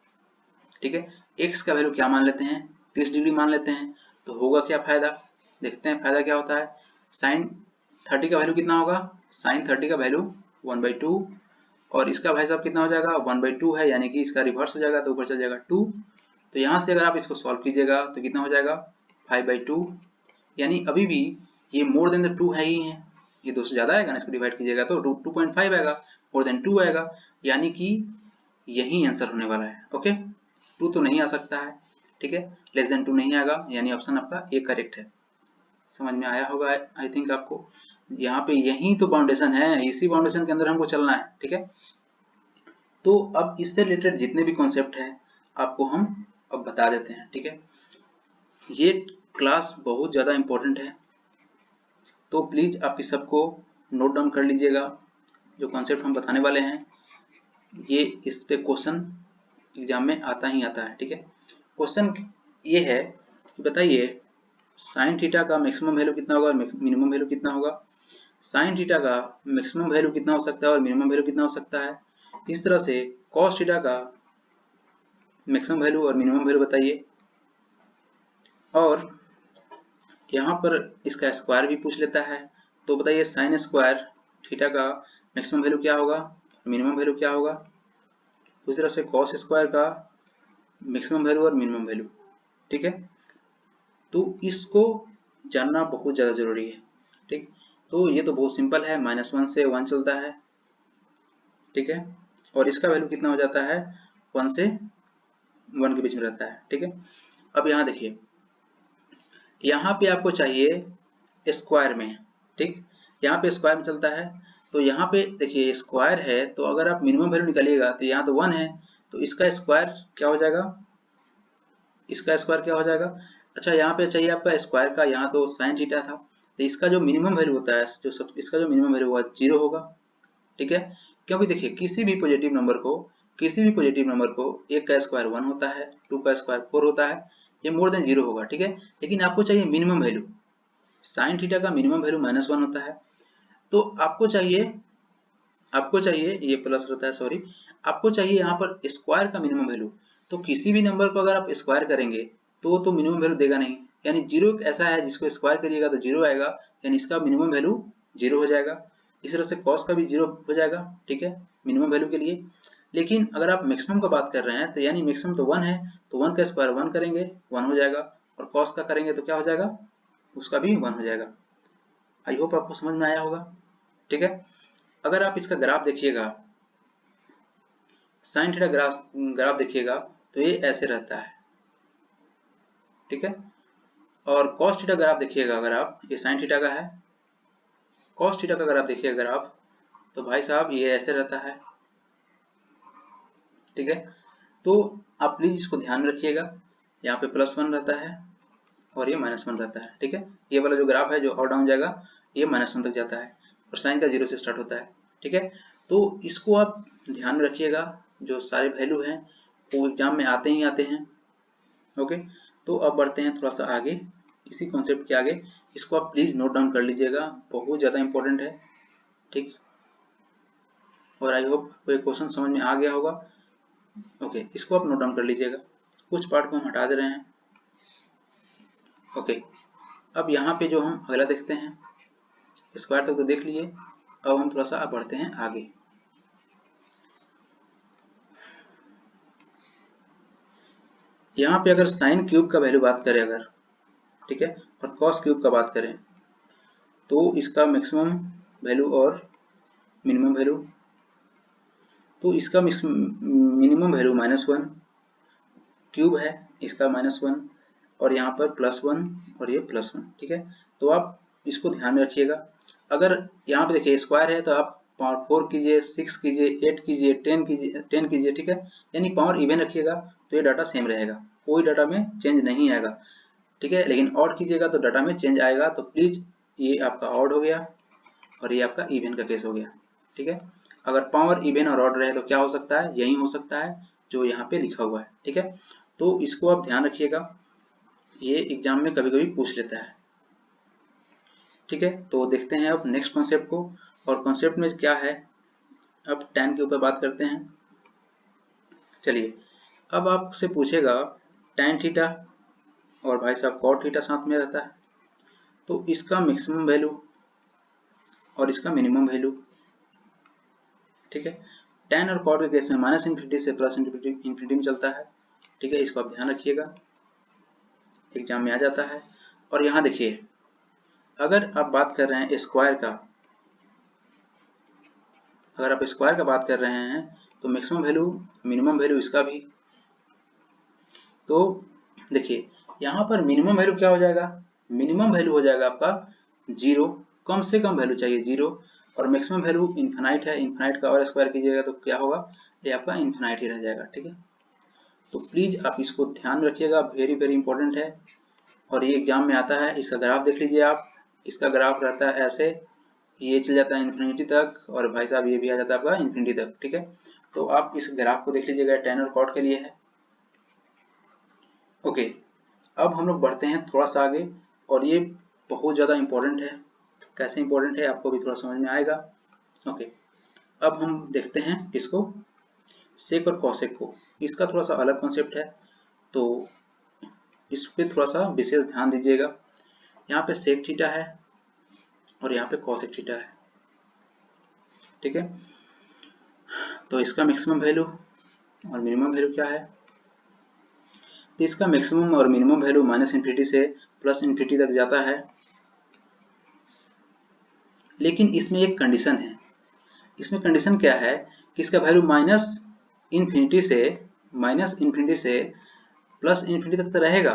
ठीक है। x का वैल्यू क्या मान लेते हैं, 30 डिग्री मान लेते हैं। तो होगा क्या फायदा, देखते हैं फायदा क्या होता है। साइन 30 का वैल्यू कितना होगा, साइन 30 का वैल्यू 1/2 और इसका भाई साहब कितना हो जाएगा 1/2 है, यानी कि इसका रिवर्स हो जाएगा तो ऊपर चल जाएगा 2। तो यहाँ से अगर आप इसको सॉल्व कीजिएगा तो कितना हो जाएगा 5/2, यानी अभी भी ये मोर देन द 2 है ही है, ये 2 से ज़्यादा आएगा ना, इसको डिवाइड कीजिएगा तो 2.5 आएगा, मोर देन 2 आएगा, यानी कि यही आंसर होने वाला है। ओके, 2 तो नहीं आ सकता है, ठीक है, लेस देन 2 नहीं आएगा, यानी ऑप्शन आपका ए करेक्ट है। समझ में आया होगा आई थिंक आपको। यहाँ पे यही तो बाउंडेशन है, इसी बाउंडेशन के अंदर हमको चलना है, ठीक है। तो अब इससे रिलेटेड जितने भी कॉन्सेप्ट हैं आपको हम अब बता देते हैं, ठीक है। ये क्लास बहुत ज़्यादा इम्पोर्टेंट है, तो प्लीज़ आप इस सबको नोट डाउन कर लीजिएगा। जो कॉन्सेप्ट हम बताने वाले हैं ये इस पे क्वेश्चन एग्जाम में आता ही आता है, ठीक है। क्वेश्चन ये है कि बताइए साइन थीटा का मैक्सिमम वैल्यू कितना होगा और मिनिमम वैल्यू कितना होगा। साइन थीटा का मैक्सिमम वैल्यू कितना हो सकता है और मिनिमम वैल्यू कितना हो सकता है। इस तरह से कॉस थीटा का मैक्सिमम वैल्यू और मिनिमम वैल्यू बताइए, और यहाँ पर इसका स्क्वायर भी पूछ लेता है। तो बताइए साइन स्क्वायर थीटा का मैक्सिमम वैल्यू क्या होगा, मिनिमम वैल्यू क्या होगा। उसी तरह से कॉस स्क्वायर का मैक्सिमम वैल्यू और मिनिमम वैल्यू, ठीक है। तो इसको जानना बहुत ज़्यादा जरूरी है, ठीक। तो ये तो बहुत सिंपल है, -1 से 1 चलता है, ठीक है, और इसका वैल्यू कितना हो जाता है 1 से 1 के बीच में रहता है, ठीक है। अब यहाँ देखिए, यहाँ पे आपको चाहिए स्क्वायर में, ठीक, यहाँ पे स्क्वायर में चलता है। तो यहाँ पे देखिए स्क्वायर है, तो अगर आप मिनिमम वैल्यू निकालिएगा तो यहाँ तो 1 है, तो इसका स्क्वायर क्या हो जाएगा, इसका स्क्वायर क्या हो जाएगा। अच्छा, यहाँ पे चाहिए आपका स्क्वायर का, यहाँ तो साइन थीटा था, तो इसका जो मिनिमम वैल्यू होता है, जो सब इसका जो मिनिमम वैल्यू होगा 0 होगा, ठीक है। क्योंकि देखिए किसी भी पॉजिटिव नंबर को, किसी भी पॉजिटिव नंबर को 1 का स्क्वायर 1 होता है, 2 का स्क्वायर 4 होता है, ये मोर देन 0 होगा, ठीक है। लेकिन आपको चाहिए मिनिमम वैल्यू, साइन थीटा का मिनिमम वैल्यू -1 होता है, तो आपको चाहिए ये प्लस रहता है, सॉरी, आपको चाहिए यहाँ पर स्क्वायर का मिनिमम वैल्यू। तो किसी भी नंबर को अगर आप स्क्वायर करेंगे तो मिनिमम वैल्यू देगा नहीं, यानी 0 ऐसा है जिसको स्क्वायर करिएगा तो 0 आएगा, यानी इसका मिनिमम वैल्यू 0 हो जाएगा। इस तरह से कॉस का भी 0 हो जाएगा, ठीक है, मिनिमम वैल्यू के लिए। लेकिन अगर आप मैक्सिमम का बात कर रहे हैं तो यानी मैक्सिमम तो 1 है, तो 1 का स्क्वायर 1 करेंगे 1 हो जाएगा, और कॉस का करेंगे तो क्या हो जाएगा, उसका भी 1 हो जाएगा। आई होप आपको समझ में आया होगा, ठीक है। अगर आप इसका ग्राफ देखिएगा, साइन थीटा ग्राफ देखिएगा तो ये ऐसे रहता है, ठीक है। और कॉस थीटा ग्राफ देखिएगा अगर आप, ये साइन थीटा का है, कॉस थीटा का अगर आप देखिए ग्राफ तो भाई साहब ये ऐसे रहता है, ठीक है। तो आप प्लीज इसको ध्यान में रखिएगा, यहाँ पे +1 रहता है और ये -1 रहता है, ठीक है। ये वाला जो ग्राफ है जो और डाउन जाएगा ये -1 तक जाता है, और साइन का 0 से स्टार्ट होता है, ठीक है। तो इसको आप ध्यान में रखिएगा, जो सारे वैल्यू हैं वो एग्जाम में आते ही आते हैं, ओके। तो अब बढ़ते हैं थोड़ा सा आगे, इसी कॉन्सेप्ट के आगे, इसको आप प्लीज नोट डाउन कर लीजिएगा, बहुत ज़्यादा इंपॉर्टेंट है, ठीक। और आई होप कोई क्वेश्चन समझ में आ गया होगा, ओके। इसको आप नोट डाउन कर लीजिएगा, कुछ पार्ट को हम हटा दे रहे हैं, ओके। अब यहाँ पे जो हम अगला देखते हैं, स्क्वायर तक तो देख लिए, अब हम थोड़ा सा बढ़ते हैं आगे। यहाँ पे अगर साइन क्यूब का वैल्यू बात करें अगर, ठीक है, और कॉस क्यूब का बात करें तो इसका मैक्सिमम वैल्यू और मिनिमम वैल्यू, तो इसका मिनिमम वैल्यू -1, क्यूब है इसका -1, और यहाँ पर +1 और ये +1, ठीक है। तो आप इसको ध्यान में रखिएगा। अगर यहाँ पे देखिए स्क्वायर है तो आप पावर 4 कीजिए, 6 कीजिए, 8 कीजिए, 10 कीजिए, ठीक है, यानी पावर इवन रखिएगा तो ये डाटा सेम रहेगा, कोई डाटा में चेंज नहीं आएगा, ठीक है। लेकिन ऑड कीजिएगा तो डाटा में चेंज आएगा, तो प्लीज ये आपका ऑड हो गया और ये आपका इवन का केस हो गया, ठीक है। अगर पावर इवन और ऑड रहे तो क्या हो सकता है, यही हो सकता है जो यहाँ पे लिखा हुआ है, ठीक है। तो इसको आप ध्यान रखिएगा, ये एग्जाम में कभी कभी पूछ लेता है, ठीक है। तो देखते हैं अब नेक्स्ट कॉन्सेप्ट को, और कॉन्सेप्ट में क्या है, अब tan के ऊपर बात करते हैं। चलिए, अब आपसे पूछेगा tan थीटा और भाई साहब cot थीटा साथ में रहता है, तो इसका मैक्सिमम वैल्यू और इसका मिनिमम वैल्यू, ठीक है। tan और cot के केस में माइनस इन्फिनिटी से प्लस इन्फिनिटी में चलता है, ठीक है। इसको आप ध्यान रखिएगा, एग्जाम में आ जाता है। और यहाँ देखिए, अगर आप बात कर रहे हैं स्क्वायर का, अगर आप स्क्वायर का बात कर रहे हैं तो मैक्सिमम वैल्यू मिनिमम वैल्यू इसका भी, तो देखिए यहाँ पर मिनिमम वैल्यू क्या हो जाएगा, मिनिमम वैल्यू हो जाएगा आपका 0, कम से कम वैल्यू चाहिए 0, और मैक्सिमम वैल्यू इन्फिनाइट है, इन्फिनाइट का और स्क्वायर कीजिएगा तो क्या होगा, ये आपका इन्फिनाइट ही रह जाएगा, ठीक है। तो प्लीज आप इसको ध्यान रखिएगा, वेरी वेरी इंपॉर्टेंट है, और ये एग्जाम में आता है। इसका ग्राफ देख लीजिए आप, इसका ग्राफ रहता है ऐसे, ये चल जाता है इन्फिनिटी तक, और भाई साहब ये भी आ जाता है आपका इन्फिनिटी तक, ठीक है। तो आप इस ग्राफ को देख लीजिएगा, tan और cot के लिए है। ओके, अब हम लोग बढ़ते हैं थोड़ा सा आगे, और ये बहुत ज़्यादा इंपॉर्टेंट है। कैसे इंपॉर्टेंट है आपको भी थोड़ा समझ में आएगा। ओके, अब हम देखते हैं इसको, सेक और कॉसेक को। इसका थोड़ा सा अलग कॉन्सेप्ट है, तो इस पे थोड़ा सा विशेष ध्यान दीजिएगा। यहाँ पे सेक थीटा है और यहाँ पे कॉसेक थीटा है, ठीक है। तो इसका मैक्सिमम वैल्यू और मिनिमम वैल्यू क्या है, तो इसका मैक्सिमम और मिनिमम वैल्यू माइनस इन्फिनिटी से प्लस इन्फिनिटी तक जाता है, लेकिन इसमें एक कंडीशन है। इसमें कंडीशन क्या है कि इसका वैल्यू माइनस इन्फिनिटी से प्लस इन्फिनिटी तक तो रहेगा,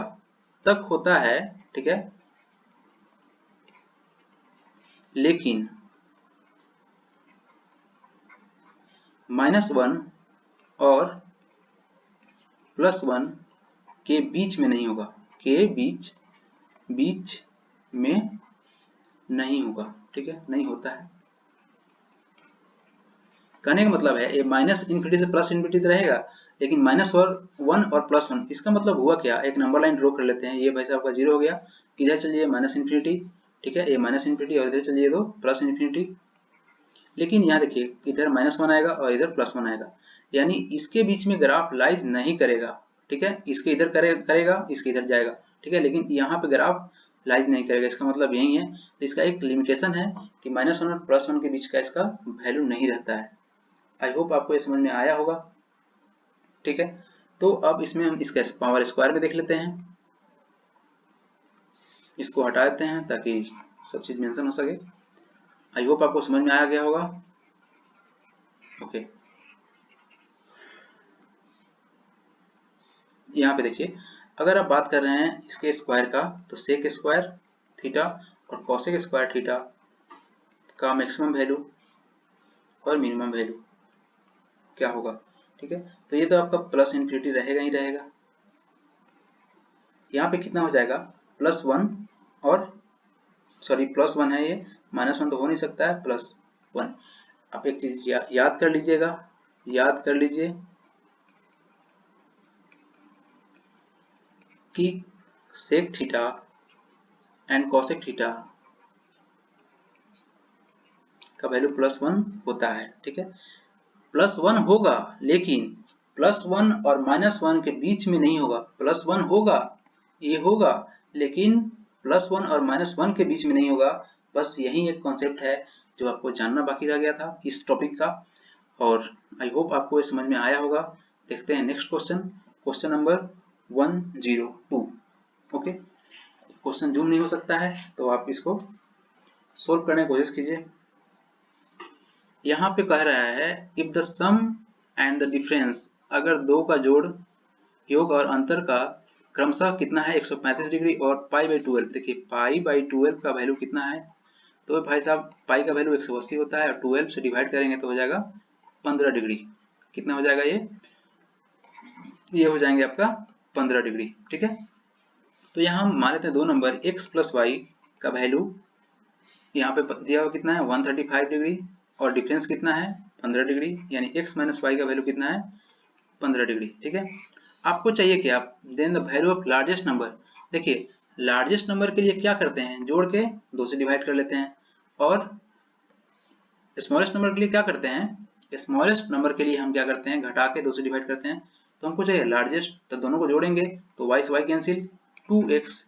तक होता है, ठीक है, लेकिन -1 और +1 के बीच में नहीं होगा, के बीच में नहीं होगा, ठीक है, नहीं होता है। कहने का मतलब है ये माइनस इन्फिनिटी से प्लस इन्फिनिटी तो रहेगा, लेकिन -1 और +1, इसका मतलब हुआ क्या, एक नंबर लाइन ड्रॉ कर लेते हैं। ये भाई साहब का 0 हो गया, इधर चलिए माइनस इन्फिनिटी, ठीक है, ये माइनस इन्फिनिटी, और इधर चलिए तो प्लस इन्फिनिटी। लेकिन यहाँ देखिए, इधर -1 आएगा और इधर +1 आएगा, यानी इसके बीच में ग्राफ लाइज नहीं करेगा, ठीक है। इसके इधर करेगा, इसके इधर जाएगा, ठीक है, लेकिन यहाँ पे ग्राफ लाइज नहीं करेगा। इसका मतलब यही है, तो इसका एक लिमिटेशन है कि -1 और +1 के बीच का इसका वैल्यू नहीं रहता है। आई होप आपको ये समझ में आया होगा, ठीक है। तो अब इसमें हम इसका पावर स्क्वायर में देख लेते हैं, इसको हटा देते हैं ताकि सब चीज मेंशन हो सके। आई होप आपको समझ में आया गया होगा। ओके, यहाँ पे देखिए, अगर आप बात कर रहे हैं इसके स्क्वायर का, तो सेक स्क्वायर थीटा और कॉसेक स्क्वायर थीटा का मैक्सिमम वैल्यू और मिनिमम वैल्यू क्या होगा, ठीक है। तो ये तो आपका प्लस इन्फिनिटी रहेगा ही रहेगा। यहाँ पे कितना हो जाएगा, +1 और +1 है, ये -1 तो हो नहीं सकता है, +1। आप एक चीज याद कर लीजिएगा, याद कर लीजिए कि sec theta and cosec theta का वैल्यू +1 होता है, ठीक है। +1 होगा, लेकिन +1 और -1 के बीच में नहीं होगा। +1 होगा, ये होगा, लेकिन +1 और -1 के बीच में नहीं होगा। बस यही एक कॉन्सेप्ट है जो आपको जानना बाकी रह गया था इस टॉपिक का, और आई होप आपको ये समझ में आया होगा। देखते हैं next question, question number 102। Okay, question zoom नहीं हो सकता है, तो आप इसको सोल्व करने की कोशिश कीजिए। यहाँ पे कह रहा है if the sum and the difference, अगर दो का जोड़, योग और अंतर का क्रमशः कितना है, 135 डिग्री और π/12। देखिए π/12 का वैल्यू कितना है, तो भाई साहब पाई का वैल्यू 180 होता है, और 12 से डिवाइड करेंगे तो हो जाएगा 15 डिग्री। कितना हो जाएगा, ये हो जाएंगे आपका 15 डिग्री, ठीक है। तो यहाँ हम मान लेते हैं दो नंबर x + y का वैल्यू यहाँ पे दिया हुआ कितना है, 135 डिग्री, और डिफरेंस कितना है 15 डिग्री, यानी x माइनस वाई का वैल्यू कितना है 15 डिग्री। ठीक है, आपको चाहिए क्या, then the value of largest number. देखिए लार्जेस्ट नंबर के लिए क्या करते हैं, जोड़ के 2 से डिवाइड कर लेते हैं, और स्मॉलेस्ट नंबर के लिए क्या करते हैं, स्मॉलेस्ट नंबर के लिए हम क्या करते हैं, घटा के 2 से डिवाइड करते हैं। तो हमको चाहिए लार्जेस्ट, तो दोनों को जोड़ेंगे तो y से y कैंसिल, 2x,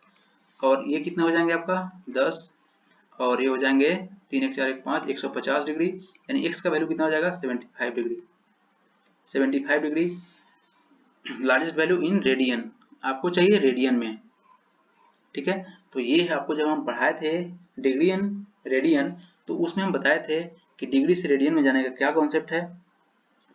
और ये कितना हो जाएंगे आपका 10, और ये हो जाएंगे 3 x 4 1 5, 150 डिग्री, यानी x का वैल्यू कितना हो जाएगा 75 degree. 75 degree largest value in radian, आपको चाहिए रेडियन में। ठीक है, तो ये है आपको जब हम पढ़ाए थे डिग्री इन रेडियन, तो उसमें हम बताए थे कि डिग्री से रेडियन में जाने का क्या कॉन्सेप्ट है।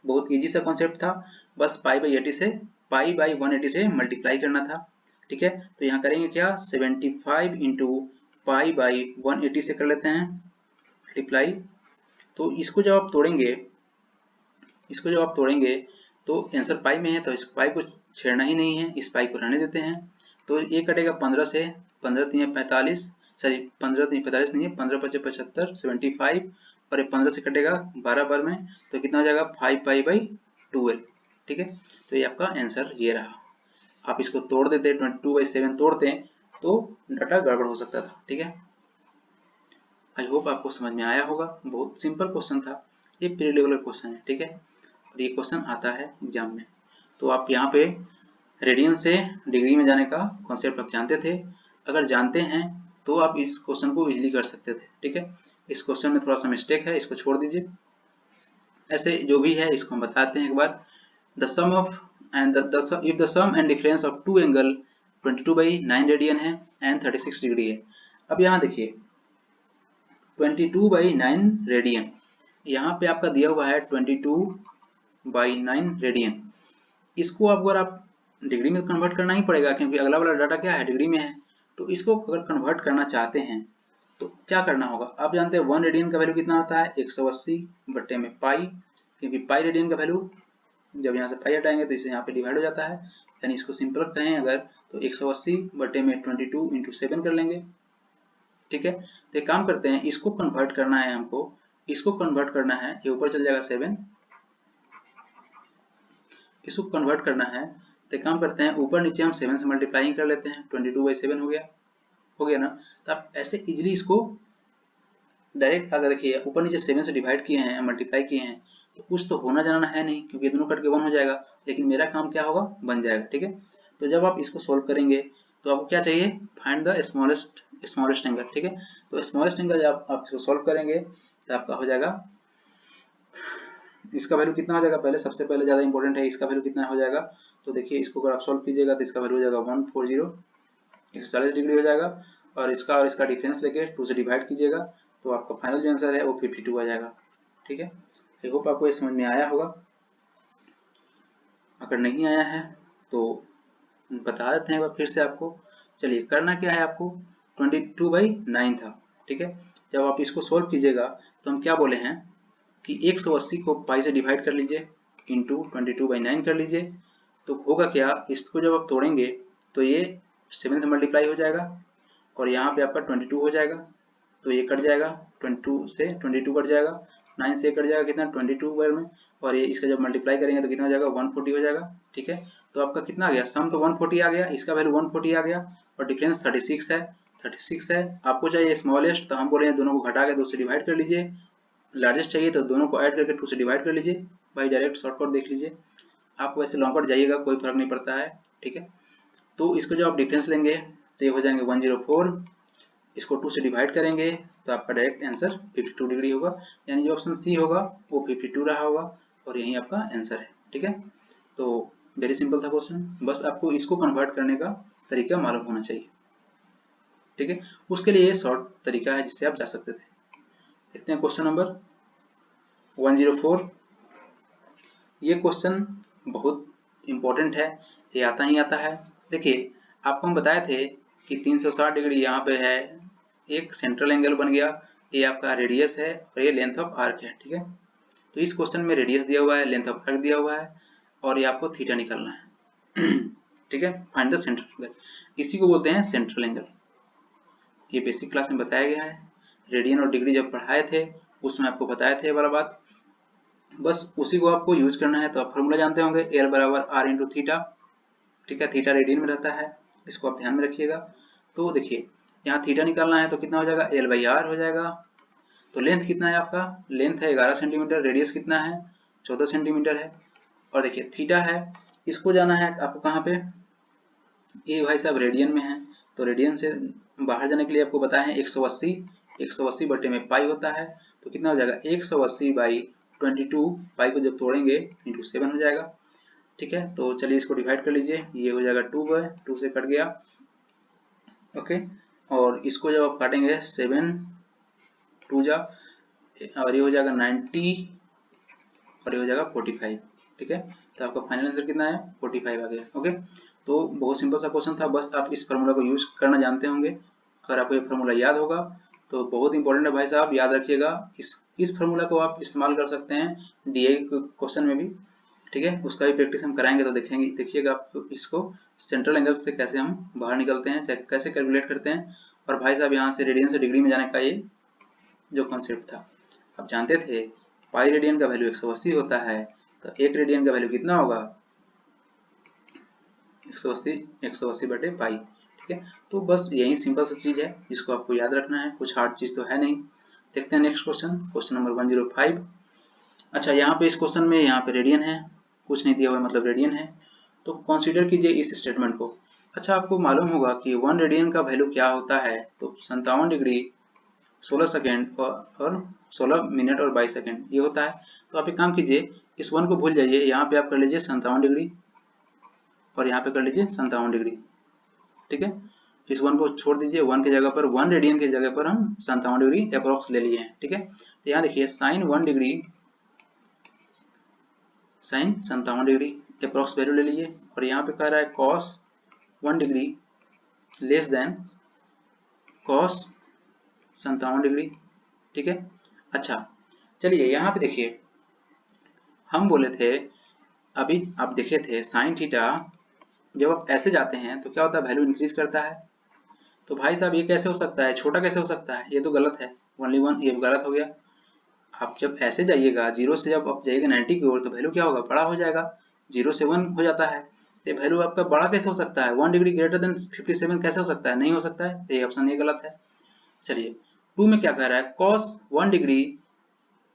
बहुत इजी सा कॉन्सेप्ट था, बस पाई बाई 80 से पाई बाई 180 से मल्टीप्लाई करना था। ठीक है, तो यहाँ करेंगे क्या 75 इंटू पाई बाई 180 से कर लेते हैं मल्टीप्लाई। तो इसको जब आप तोड़ेंगे, इसको जब आप तोड़ेंगे तो आंसर पाई में है, तो इस पाई को छेड़ना ही नहीं है, इस पाई को रहने देते हैं। तो ये कटेगा 15 से, 15 3 45, सॉरी 15 3 45 नहीं है, 15 5 75, 75, और ये 15 से कटेगा 12 बार में, तो कितना हो जाएगा 5 पाई बाई 12। ठीक है, तो ये आपका आंसर ये रहा। आप इसको तोड़ देते 22/7 तोड़ते तो डाटा गड़बड़ हो सकता था। ठीक है, आई होप आपको समझ में आया होगा, बहुत सिंपल क्वेश्चन था, ये प्री लेवल क्वेश्चन है। ठीक है, और ये क्वेश्चन आता है एग्जाम में। तो आप यहाँ पे रेडियन से डिग्री में जाने का कॉन्सेप्ट आप जानते थे, अगर जानते हैं तो आप इस क्वेश्चन को इजीली कर सकते थे। ठीक है, इस क्वेश्चन में थोड़ा सा मिस्टेक है, इसको छोड़ दीजिए। ऐसे जो भी है इसको हम बताते हैं एक बार। The sum of and if the sum and difference of two angle 22/9 radian है एंड 36 डिग्री है। अब यहाँ देखिए 22/9 रेडियन, यहाँ पे आपका दिया हुआ है 22/9 रेडियन। इसको अगर आप डिग्री में कन्वर्ट करना ही पड़ेगा, क्योंकि अगला वाला डाटा क्या है डिग्री में है। तो इसको अगर कन्वर्ट करना चाहते हैं तो क्या करना होगा, आप जानते हैं 1 रेडियन का वैल्यू कितना होता है 180 बट्टे में पाई, क्योंकि पाई रेडियन का वैल्यू जब यहाँ से पाई हटाएंगे तो इसे यहाँ पे डिवाइड हो जाता है, यानी इसको सिंपल कहें अगर तो 180 बट्टे में 22 इंटू 7 कर लेंगे। ठीक है, तो एक काम करते हैं, इसको कन्वर्ट करना है हमको, इसको कन्वर्ट करना है, ये ऊपर चल जाएगा 7, इसको कन्वर्ट करना है तो एक काम करते हैं ऊपर नीचे हम 7 से मल्टीप्लाई कर लेते हैं, 22/7 हो गया ना। तो आप ऐसे इजीली इसको डायरेक्ट अगर देखिए ऊपर नीचे 7 से डिवाइड किए हैं मल्टीप्लाई किए हैं तो कुछ तो होना जाना है नहीं, क्योंकि दोनों कट के 1 हो जाएगा, लेकिन मेरा काम क्या होगा बन जाएगा। ठीक है, तो जब आप इसको सोल्व करेंगे तो आपको क्या चाहिए, फाइंड द स्मॉलेस्ट एंगल। ठीक है, तो स्मॉलेस्ट एंगल जब आप इसको सोल्व करेंगे तो आपका हो जाएगा, इसका वैल्यू कितना हो जाएगा, पहले सबसे पहले ज़्यादा इंपॉर्टेंट है इसका वैल्यू कितना हो जाएगा। तो देखिए इसको अगर आप सोल्व कीजिएगा तो इसका वैल्यू हो जाएगा 140, 140 डिग्री हो जाएगा, और इसका डिफरेंस लेके 2 से डिवाइड कीजिएगा तो आपका फाइनल जो आंसर है वो 52 आ जाएगा। ठीक है, आई होप आपको ये समझ में आया होगा, अगर नहीं आया है तो बता देते हैं एक बार फिर से आपको। चलिए करना क्या है आपको, 22/9 था। ठीक है, जब आप इसको सोल्व कीजिएगा तो हम क्या बोले हैं कि 180 को पाई से डिवाइड कर लीजिए इंटू 22/9 कर लीजिए, तो होगा क्या, इसको जब आप तोड़ेंगे तो ये 7 से मल्टीप्लाई हो जाएगा, और यहाँ पे आपका 22 हो जाएगा, तो ये कट जाएगा 22 से 22 कट जाएगा, 9 से कट जाएगा कितना 22 बार में, और ये इसका जब मल्टीप्लाई करेंगे तो कितना हो जाएगा 140 हो जाएगा। ठीक है, तो आपका कितना आ गया, सम तो 140 आ गया, इसका वैल्यू 140 आ गया, और डिफरेंस 36 है, 36 है। आपको चाहिए स्मॉलेस्ट, तो हम बोले हैं दोनों को घटा के 2 से डिवाइड कर लीजिए। लार्जेस्ट चाहिए तो दोनों को ऐड करके 2 से डिवाइड कर लीजिए। भाई डायरेक्ट शॉर्टकट देख लीजिए, आप वैसे लॉन्ग कट जाइएगा कोई फर्क नहीं पड़ता है। ठीक है, तो इसको जो आप डिफरेंस लेंगे तो ये हो जाएंगे 104, इसको 2 से डिवाइड करेंगे तो आपका डायरेक्ट आंसर 52 डिग्री होगा, यानी जो ऑप्शन सी होगा वो 52 रहा होगा, और यही आपका आंसर है। ठीक है, तो वेरी सिंपल था क्वेश्चन, बस आपको इसको कन्वर्ट करने का तरीका मालूम होना चाहिए। ठीक है, उसके लिए ये शॉर्ट तरीका है जिससे आप जा सकते थे। देखते हैं क्वेश्चन नंबर 104। ये क्वेश्चन बहुत इंपॉर्टेंट है, ये आता ही आता है। देखिए आपको हम बताए थे कि 360 डिग्री यहाँ पे है, एक सेंट्रल एंगल बन गया, ये आपका रेडियस है और ये लेंथ ऑफ आर्क है। ठीक है, तो इस क्वेश्चन में रेडियस दिया हुआ है, लेंथ ऑफ आर्क दिया हुआ है, और ये आपको थीटा निकालना है। ठीक है, फाइंड द सेंट्रल एंगल, इसी को बोलते हैं सेंट्रल एंगल। ये बेसिक क्लास में बताया गया है, रेडियन और डिग्री जब पढ़ाए थे उसमें आपको बताए थे ये वाला बात। बस उसी को आपको यूज करना है। तो आप फॉर्मूला जानते होंगे, एल बराबर आर इंटू थीटा, ठीक है, थीटा रेडियन में रहता है, इसको आप ध्यान में रखिएगा। तो देखिए यहाँ थीटा निकालना है तो कितना हो जाएगा, एल बाई आर हो जाएगा। तो लेंथ कितना है आपका, लेंथ है 11 सेंटीमीटर, रेडियस कितना है 14 सेंटीमीटर है। और देखिए थीटा है, इसको जाना है आपको कहाँ पे, ये भाई साहब रेडियन में है। तो रेडियन से बाहर जाने के लिए आपको बताया है 180 बटे में पाई होता है। तो कितना हो जाएगा 180 बाई 22, पाई को जब तोड़ेंगे इंटू 7 हो जाएगा, ठीक है। तो चलिए इसको डिवाइड कर लीजिए, ये हो जाएगा 2 से कट गया, ओके। और इसको जब आप काटेंगे 7 2 जा, और ये हो जाएगा 90 और ये हो जाएगा 45, ठीक है। तो आपका फाइनल आंसर कितना है 45 आ गया, ओके। तो बहुत सिंपल सा क्वेश्चन था, बस आप इस फार्मूला को यूज करना जानते होंगे। अगर आपको ये फार्मूला याद होगा तो बहुत इंपॉर्टेंट है भाई साहब, याद रखिएगा। इस फार्मूला को आप इस्तेमाल कर सकते हैं डीए क्वेश्चन में भी, ठीक है। उसका भी प्रैक्टिस हम कराएंगे, तो देखेंगे, देखिएगा आप इसको सेंट्रल एंगल से कैसे हम बाहर निकलते हैं, कैसे कैलकुलेट करते हैं। और भाई साहब यहाँ से रेडियन से डिग्री में जाने का ये जो कॉन्सेप्ट था, आप जानते थे पाई रेडियन का वैल्यू 180 होता है, तो एक रेडियन का वैल्यू कितना होगा 180 बटे पाई, ठीक है। तो बस यही सिंपल सा चीज है जिसको आपको याद रखना है, कुछ हार्ड चीज तो है नहीं। देखते हैं नेक्स्ट क्वेश्चन, क्वेश्चन नंबर 105। अच्छा यहाँ पे इस क्वेश्चन में यहाँ पे रेडियन है, कुछ नहीं दिया हुआ मतलब रेडियन है। तो कंसीडर कीजिए इस स्टेटमेंट को। अच्छा आपको मालूम होगा कि 1 रेडियन का वैल्यू क्या होता है, तो 57 डिग्री 16 सेकेंड और 16 मिनट और 22 सेकेंड ये होता है। तो आप एक काम कीजिए, इस 1 को भूल जाइए, यहाँ पे आप कर लीजिए 57 डिग्री और यहाँ पे कर लीजिए 57 डिग्री, ठीक है। इस 1 को छोड़ दीजिए, 1 की जगह पर 1 रेडियन की जगह पर हम 57 डिग्री अप्रोक्स ले लिए हैं, ठीक है। तो यहाँ देखिए sine 1 degree, sine 57 degree approx value ले लीजिए, और यहाँ पे कह रहा है cos 1 degree less than cos 57 degree, ठीक है। अच्छा चलिए यहाँ पे देखिए, हम बोले थे अभी आप देखे थे साइन थीटा जब आप ऐसे जाते हैं तो क्या होता है, वैल्यू इंक्रीज करता है। तो भाई साहब ये कैसे हो सकता है, छोटा कैसे हो सकता है, ये तो गलत है, ओनली 1 ये गलत हो गया। आप जब ऐसे जाइएगा, 0 से जब आप जाइएगा 90 की ओर, तो वैल्यू क्या होगा, बड़ा हो जाएगा, 0 से 1 हो जाता है। तो वैल्यू आपका बड़ा कैसे हो सकता है, 1 डिग्री ग्रेटर देन 57 कैसे हो सकता है, नहीं हो सकता है। तो ये ऑप्शन ये गलत है। चलिए 2 में क्या कह रहा है, cos 1 डिग्री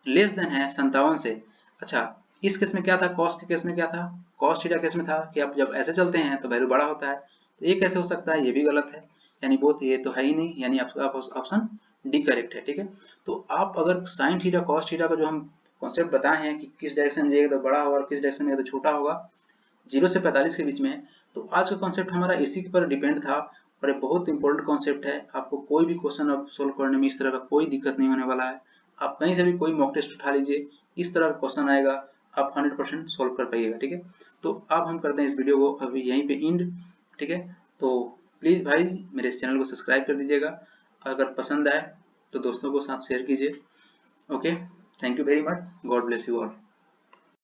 लेस देन है 57 से। अच्छा इस केस में क्या था, कॉस के केस में क्या था, कॉस थीटा केस में था कि आप जब ऐसे चलते हैं तो वैल्यू बड़ा होता है। तो ये कैसे हो सकता है, ये भी गलत है, यानी बोथ ये तो है ही नहीं, यानी आपका ऑप्शन डी करेक्ट है, ठीक है। तो आप अगर साइन थीटा कॉस थीटा का जो हम कॉन्सेप्ट बताए हैं कि किस डायरेक्शन में जाएगा तो बड़ा होगा और किस डायरेक्शन में जाएगा तो छोटा होगा, 0 से 45 के बीच में, तो आज का कॉन्सेप्ट हमारा इसी पर डिपेंड था। और ये बहुत इंपॉर्टेंट कॉन्सेप्ट है, आपको कोई भी क्वेश्चन अब सोल्व करने में इस तरह का कोई दिक्कत नहीं होने वाला है। आप कहीं से भी कोई मॉक टेस्ट उठा लीजिए, इस तरह का क्वेश्चन आएगा, आप 100% सोल्व कर पाइएगा, ठीक है। तो अब हम करते हैं इस वीडियो को अभी यहीं पे एंड, ठीक है। तो प्लीज़ भाई मेरे इस चैनल को सब्सक्राइब कर दीजिएगा, अगर पसंद आए तो दोस्तों को साथ शेयर कीजिए, okay. Thank you very much, God bless you all.